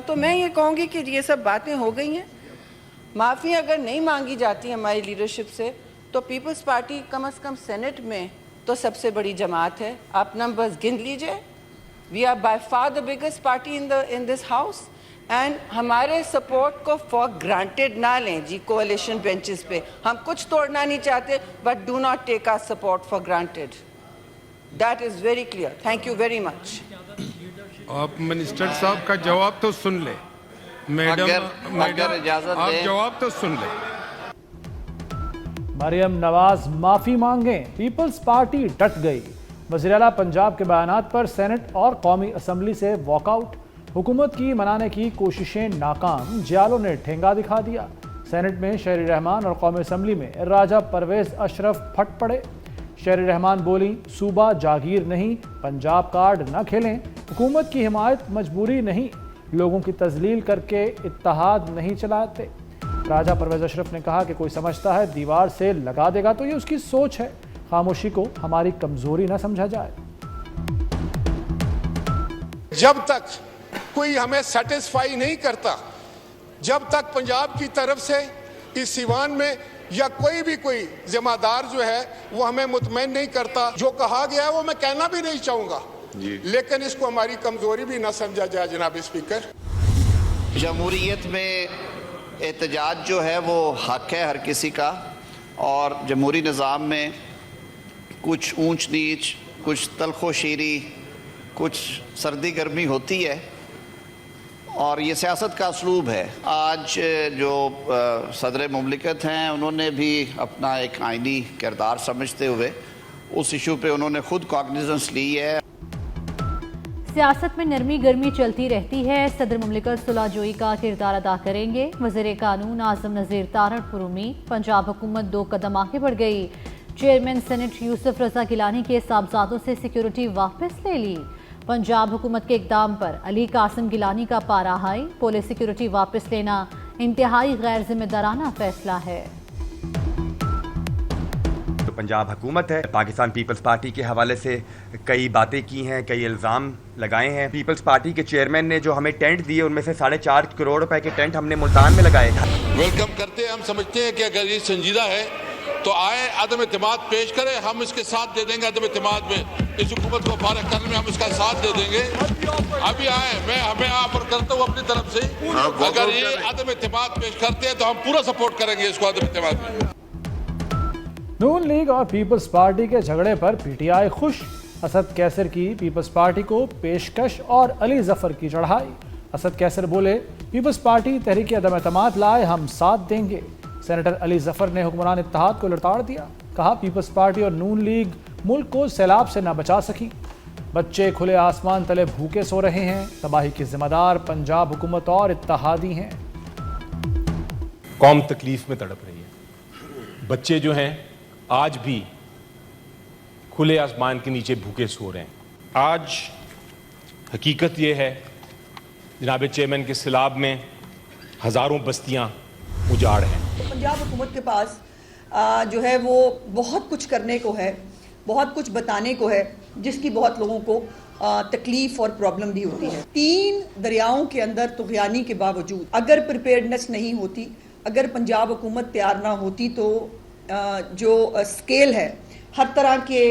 تو میں یہ کہوں گی کہ یہ سب باتیں ہو گئی ہیں. معافی اگر نہیں مانگی جاتی ہماری لیڈرشپ سے تو پیپلز پارٹی کم از کم سینٹ میں تو سب سے بڑی جماعت ہے. آپ نمبرز گن لیجئے. We are by far the biggest party in this house. And ہمارے سپورٹ کو فار گرانٹیڈ نہ لیں جی کوalition بینچز پہ. ہم کچھ توڑنا نہیں چاہتے but do not take our support for granted. That is very clear. Thank you very much. آپ منسٹر صاحب کا جواب تو سن لیں. میڈم آپ جواب تو سن لیں. مریم نواز معافی مانگیں، پیپلز پارٹی ڈٹ گئی. وزیر اعلیٰ پنجاب کے بیانات پر سینٹ اور قومی اسمبلی سے واک آؤٹ. حکومت کی منانے کی کوششیں ناکام، جیالوں نے ٹھینگا دکھا دیا. سینٹ میں شہری رحمان اور قومی اسمبلی میں راجہ پرویز اشرف پھٹ پڑے. شہری رحمان بولی صوبہ جاگیر نہیں، پنجاب کارڈ نہ کھیلیں. حکومت کی حمایت مجبوری نہیں، لوگوں کی تذلیل کر کے اتحاد نہیں چلاتے. راجہ پرویز اشرف نے کہا کہ کوئی سمجھتا ہے دیوار سے لگا دے گا تو یہ اس کی سوچ ہے. خاموشی کو ہماری کمزوری نہ سمجھا جائے. جب تک کوئی ہمیں سیٹسفائی نہیں کرتا، جب تک پنجاب کی طرف سے اس سیوان میں یا کوئی ذمہ دار جو ہے وہ ہمیں مطمئن نہیں کرتا، جو کہا گیا ہے وہ میں کہنا بھی نہیں چاہوں گا لیکن اس کو ہماری کمزوری بھی نہ سمجھا جائے. جناب اسپیکر، جمہوریت میں احتجاج جو ہے وہ حق ہے ہر کسی کا، اور جمہوری نظام میں کچھ اونچ نیچ، کچھ تلخ و شیری، کچھ سردی گرمی ہوتی ہے، اور یہ سیاست کا اسلوب ہے. آج جو صدر مملکت ہیں انہوں نے بھی اپنا ایک آئینی کردار سمجھتے ہوئے اس ایشو پہ انہوں نے خود کاگنیزنس لی ہے. سیاست میں نرمی گرمی چلتی رہتی ہے. صدر مملکت صلح جوئی کا کردار ادا کریں گے. وزیر قانون اعظم نذیر تارڑ پر امید. پنجاب حکومت 2 قدم آگے بڑھ گئی. چیئرمین سینٹ یوسف رضا گیلانی کے صاحبزادوں سے سیکیورٹی واپس لے لی. پنجاب حکومت کے اقدام پر علی قاسم گیلانی کا پارا ہائی. پولیس سیکیورٹی واپس لینا انتہائی غیر ذمہ دارانہ فیصلہ ہے. پنجاب حکومت ہے، پاکستان پیپلز پارٹی کے حوالے سے کئی باتیں کی ہیں، کئی الزام لگائے ہیں. پیپلز پارٹی کے چیئرمین نے جو ہمیں ٹینٹ دیے ان میں سے 4.5 کروڑ روپے کے ٹینٹ ہم نے ملتان میں لگائے تھے. ویلکم کرتے ہیں. ہم سمجھتے ہیں کہ اگر یہ سنجیدہ ہے تو آئے، عدم اعتماد پیش کرے، ہم اس کے ساتھ دے دیں گے. عدم اعتماد میں اس حکومت کو فارغ کرنے میں ہم اس کا ساتھ دے دیں گے. ابھی آئے، میں ہمیں آفر کرتا ہوں اپنی طرف سے، اگر یہ عدم اعتماد پیش کرتے ہیں تو ہم پورا سپورٹ کریں گے اس کو عدم اعتماد میں. نون لیگ اور پیپلز پارٹی کے جھگڑے پر پی ٹی آئی خوش. اسد کیسر کی پیپلز پارٹی کو پیشکش اور علی ظفر کی چڑھائی. اسد کیسر بولے پیپلز پارٹی تحریک عدم اعتماد لائے، ہم ساتھ دیں گے. سینیٹر علی ظفر نے حکمران اتحاد کو لڑتاڑ دیا. کہا پیپلز پارٹی اور نون لیگ ملک کو سیلاب سے نہ بچا سکی. بچے کھلے آسمان تلے بھوکے سو رہے ہیں. تباہی کی ذمہ دار پنجاب حکومت اور اتحادی ہیں. قوم تکلیف میں تڑپ رہی ہے. بچے جو ہیں آج بھی کھلے آسمان کے نیچے بھوکے سو رہے ہیں. آج حقیقت یہ ہے جناب چیئرمین کے سیلاب میں ہزاروں بستیاں اجاڑ ہیں. پنجاب حکومت کے پاس جو ہے وہ بہت کچھ کرنے کو ہے، بہت کچھ بتانے کو ہے، جس کی بہت لوگوں کو تکلیف اور پرابلم بھی ہوتی ہے. 3 دریاؤں کے اندر طغیانی کے باوجود اگر پریپیئرڈنس نہیں ہوتی، اگر پنجاب حکومت تیار نہ ہوتی تو جو اسکیل ہے ہر طرح کے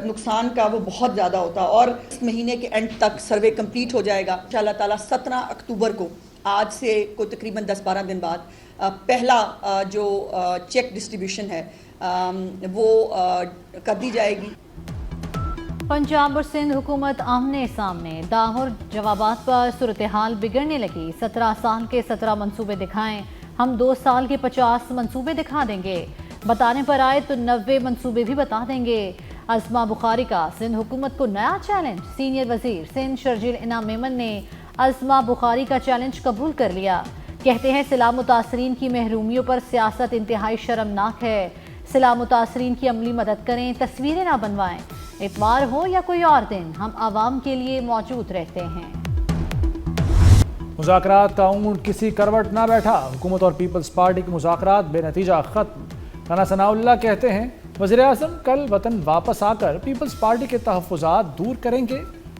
نقصان کا وہ بہت زیادہ ہوتا. اور اس مہینے کے اینڈ تک سروے کمپلیٹ ہو جائے گا انشاءاللہ تعالیٰ. 17 اکتوبر کو آج سے کوئی تقریباً 10-12 دن بعد پہلا جو چیک ڈسٹریبیوشن ہے وہ کر دی جائے گی. پنجاب اور سندھ حکومت آمنے سامنے. داغ اور جوابات پر صورتحال بگڑنے لگی. 17 سال کے 17 منصوبے دکھائیں، ہم 2 سال کے 50 منصوبے دکھا دیں گے. بتانے پر آئے تو 90 منصوبے بھی بتا دیں گے. ازما بخاری کا سندھ حکومت کو نیا چیلنج. سینئر وزیر سندھ شرجیل انعام میمن نے ازما بخاری کا چیلنج قبول کر لیا. کہتے ہیں سیلاب متاثرین کی محرومیوں پر سیاست انتہائی شرمناک ہے. سیلاب متاثرین کی عملی مدد کریں، تصویریں نہ بنوائیں. اتوار ہو یا کوئی اور دن، ہم عوام کے لیے موجود رہتے ہیں. مذاکرات کا اونٹ کسی کروٹ نہ بیٹھا. حکومت اور پیپلز پارٹی کے مذاکرات بے نتیجہ ختم. رانا ثناء اللہ کہتے ہیں وزیر اعظم کل وطن واپس آ کر پیپلز پارٹی کے تحفظات دور کریں گے.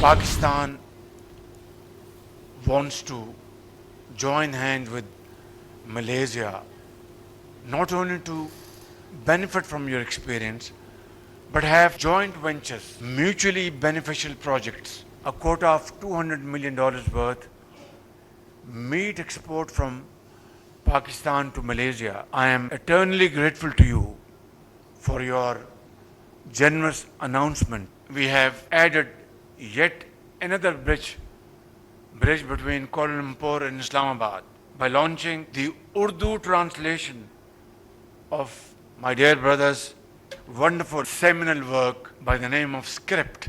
Pakistan wants to join hands with Malaysia, not only to benefit from your experience, but have joint ventures, mutually beneficial projects, a quota of $200 million worth, meat export from Pakistan to Malaysia. I am eternally grateful to you for your generous announcement. We have added yet another bridge between Kuala Lumpur and Islamabad by launching the Urdu translation of my dear brother's wonderful seminal work by the name of Script.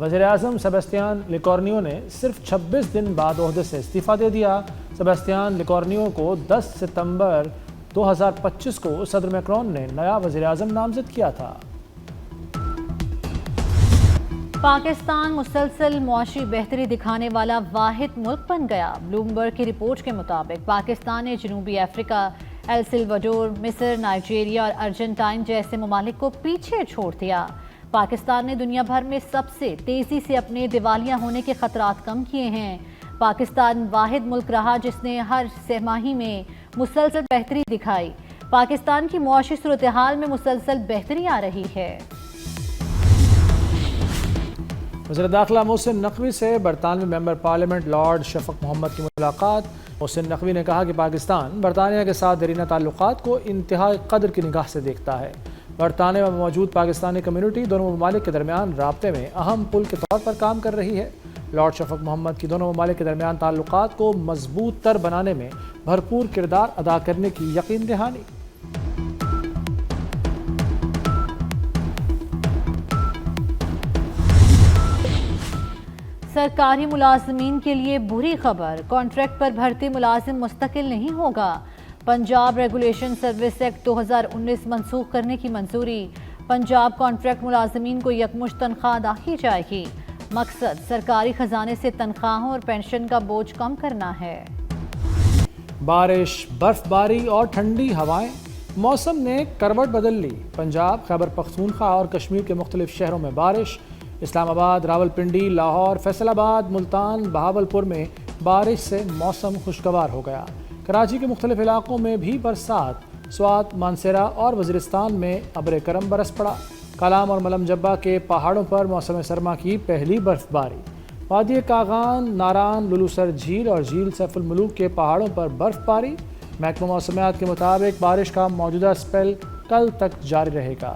وزیر اعظم سیباستیان لیکورنیو نے صرف 26 دن بعد عہدے سے استعفیٰ دے دیا۔ سیباستیان لیکورنیو کو 10 ستمبر 2025 کو صدر میکرون نے نیا وزیر اعظم نامزد کیا تھا۔ پاکستان مسلسل معاشی بہتری دکھانے والا واحد ملک بن گیا۔ بلومبرگ کی رپورٹ کے مطابق پاکستان نے جنوبی افریقہ، ایل سلواڈور، مصر، نائجیریا اور ارجنٹائن جیسے ممالک کو پیچھے چھوڑ دیا۔ پاکستان نے دنیا بھر میں سب سے تیزی سے اپنے دیوالیہ ہونے کے خطرات کم کیے ہیں۔ پاکستان واحد ملک رہا جس نے ہر سہ ماہی میں مسلسل بہتری دکھائی۔ پاکستان کی معاشی صورتحال میں مسلسل بہتری آ رہی ہے۔ وزیر داخلہ محسن نقوی سے برطانوی ممبر پارلیمنٹ لارڈ شفق محمد کی ملاقات۔ محسن نقوی نے کہا کہ پاکستان برطانیہ کے ساتھ دیرینہ تعلقات کو انتہائی قدر کی نگاہ سے دیکھتا ہے۔ برطانیہ میں موجود پاکستانی کمیونٹی دونوں ممالک کے درمیان رابطے میں اہم پل کے طور پر کام کر رہی ہے۔ لارڈ شفق محمد کی دونوں ممالک کے درمیان تعلقات کو مضبوط تر بنانے میں بھرپور کردار ادا کرنے کی یقین دہانی۔ سرکاری ملازمین کے لیے بری خبر، کانٹریکٹ پر بھرتی ملازم مستقل نہیں ہوگا۔ پنجاب ریگولیشن سروس ایکٹ 2019 منسوخ کرنے کی منظوری۔ پنجاب کانٹریکٹ ملازمین کو یکمشت تنخواہ ادا کی جائے گی۔ مقصد سرکاری خزانے سے تنخواہوں اور پینشن کا بوجھ کم کرنا ہے۔ بارش، برف باری اور ٹھنڈی ہوائیں، موسم نے کروٹ بدل لی۔ پنجاب، خیبر پختونخوا اور کشمیر کے مختلف شہروں میں بارش۔ اسلام آباد، راولپنڈی، لاہور، فیصل آباد، ملتان، بہاولپور میں بارش سے موسم خوشگوار ہو گیا۔ کراچی کے مختلف علاقوں میں بھی برسات۔ سوات، مانسیرہ اور وزیرستان میں ابر کرم برس پڑا۔ کالام اور ملم جبہ کے پہاڑوں پر موسم سرما کی پہلی برف باری۔ وادی کاغان، ناران، لولوسر جھیل اور جھیل سیف الملوک کے پہاڑوں پر برف باری۔ محکمہ موسمیات کے مطابق بارش کا موجودہ سپیل کل تک جاری رہے گا۔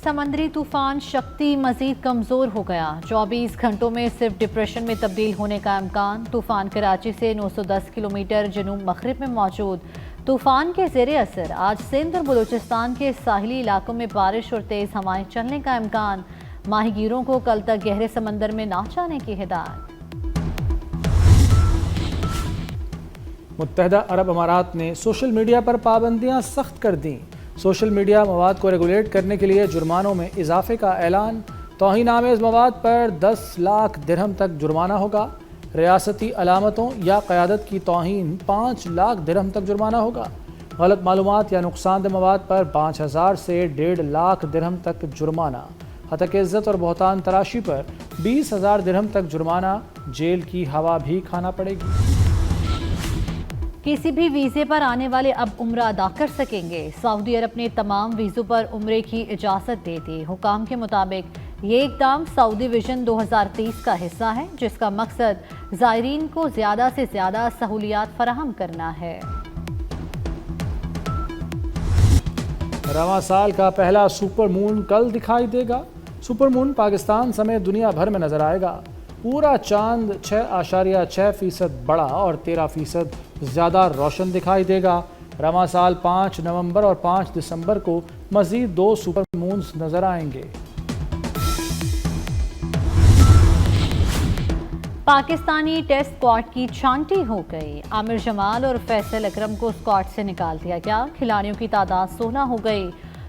سمندری طوفان شکتی مزید کمزور ہو گیا۔ 24 گھنٹوں میں صرف ڈپریشن میں تبدیل ہونے کا امکان۔ طوفان کراچی سے 910 کلومیٹر جنوب مغرب میں موجود۔ طوفان کے زیر اثر آج سندھ اور بلوچستان کے ساحلی علاقوں میں بارش اور تیز ہوائیں چلنے کا امکان۔ ماہی گیروں کو کل تک گہرے سمندر میں نہ جانے کی ہدایت۔ متحدہ عرب امارات نے سوشل میڈیا پر پابندیاں سخت کر دیں۔ سوشل میڈیا مواد کو ریگولیٹ کرنے کے لیے جرمانوں میں اضافے کا اعلان۔ توہین آمیز مواد پر 10 لاکھ درہم تک جرمانہ ہوگا۔ ریاستی علامتوں یا قیادت کی توہین 5 لاکھ درہم تک جرمانہ ہوگا۔ غلط معلومات یا نقصان دہ مواد پر 5,000 سے 1.5 لاکھ درہم تک جرمانہ۔ ہتک عزت اور بہتان تراشی پر 20,000 درہم تک جرمانہ۔ جیل کی ہوا بھی کھانا پڑے گی۔ کسی بھی ویزے پر آنے والے اب عمرہ ادا کر سکیں گے۔ سعودی عرب نے تمام ویزوں پر عمرے کی اجازت دے دی۔ حکام کے مطابق یہ اقدام سعودی ویژن 2030 کا حصہ ہے، جس کا مقصد زائرین کو زیادہ سے زیادہ سہولیات فراہم کرنا ہے۔ رواں سال کا پہلا سپر مون کل دکھائی دے گا۔ سپر مون پاکستان سمیت دنیا بھر میں نظر آئے گا۔ پورا چاند 6.6% بڑا اور 13% زیادہ روشن دکھائی دے گا۔ رواں سال 5 نومبر اور 5 دسمبر کو مزید 2 سپر مونز نظر آئیں گے۔ پاکستانی ٹیسٹ اسکواڈ کی چھانٹی ہو گئی۔ عامر جمال اور فیصل اکرم کو اسکواڈ سے نکال دیا گیا۔ کھلاڑیوں کی تعداد 16 ہو گئی۔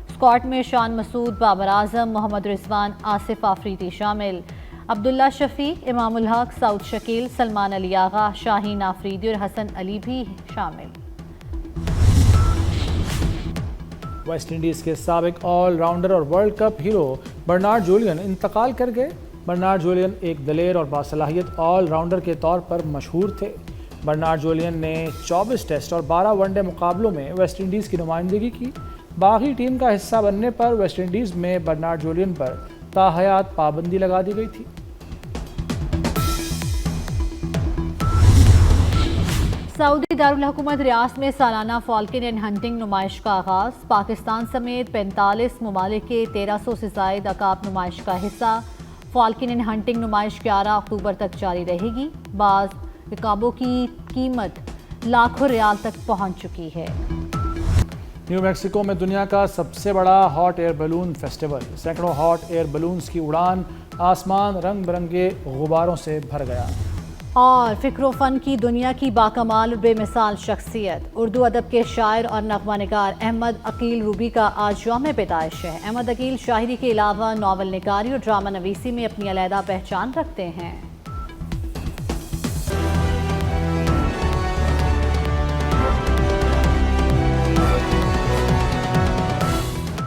اسکواڈ میں شان مسعود، بابر اعظم، محمد رضوان، آصف آفریدی شامل۔ عبداللہ شفیق، امام الحق، سعود شکیل، سلمان علی آغا، شاہین آفریدی اور حسن علی بھی شامل۔ ویسٹ انڈیز کے سابق آل راؤنڈر اور World Cup hero Bernard Julien انتقال کر گئے۔ برنارڈ جولین ایک دلیر اور باصلاحیت آل راؤنڈر کے طور پر مشہور تھے۔ برنارڈ جولین نے 24 ٹیسٹ اور 12 ون ڈے مقابلوں میں ویسٹ انڈیز کی نمائندگی کی۔ باغی ٹیم کا حصہ بننے پر ویسٹ انڈیز میں برنارڈ جولین پر تاحیات پابندی لگا دی گئی تھی۔ سعودی دارالحکومت ریاض میں سالانہ فالکن اینڈ ہنٹنگ نمائش کا آغاز۔ پاکستان سمیت 45 ممالک کے 1300 سے زائد عقاب نمائش کا حصہ۔ فالکن اینڈ ہنٹنگ نمائش 11 اکتوبر تک جاری رہے گی۔ بعض عقابوں کی قیمت لاکھوں ریال تک پہنچ چکی ہے۔ نیو میکسیکو میں دنیا کا سب سے بڑا ہاٹ ایئر بیلون فیسٹیول، سینکڑوں ہاٹ ایئر بیلونز کی اڑان، آسمان رنگ برنگے غباروں سے بھر گیا۔ اور فکر و فن کی دنیا کی باکمال اور بے مثال شخصیت، اردو ادب کے شاعر اور نغمہ نگار احمد عقیل روبی کا آج یوم پیدائش ہے۔ احمد عقیل شاعری کے علاوہ ناول نگاری اور ڈرامہ نویسی میں اپنی علیحدہ پہچان رکھتے ہیں۔